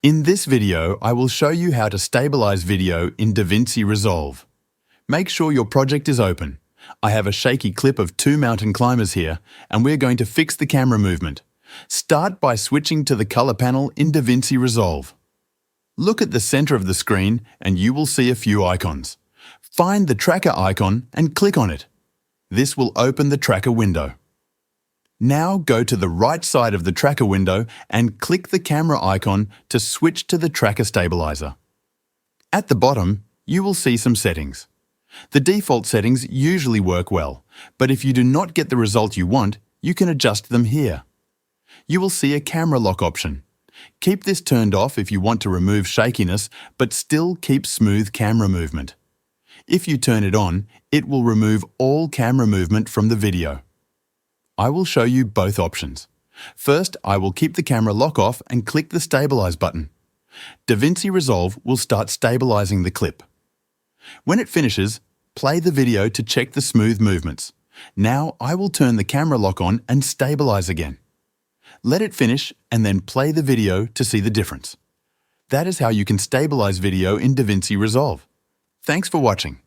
In this video, I will show you how to stabilize video in DaVinci Resolve. Make sure your project is open. I have a shaky clip of two mountain climbers here, and we're going to fix the camera movement. Start by switching to the color panel in DaVinci Resolve. Look at the center of the screen and you will see a few icons. Find the tracker icon and click on it. This will open the tracker window. Now go to the right side of the tracker window and click the camera icon to switch to the tracker stabilizer. At the bottom, you will see some settings. The default settings usually work well, but if you do not get the result you want, you can adjust them here. You will see a camera lock option. Keep this turned off if you want to remove shakiness, but still keep smooth camera movement. If you turn it on, it will remove all camera movement from the video. I will show you both options. First, I will keep the camera lock off and click the Stabilize button. DaVinci Resolve will start stabilizing the clip. When it finishes, play the video to check the smooth movements. Now I will turn the camera lock on and stabilize again. Let it finish and then play the video to see the difference. That is how you can stabilize video in DaVinci Resolve. Thanks for watching.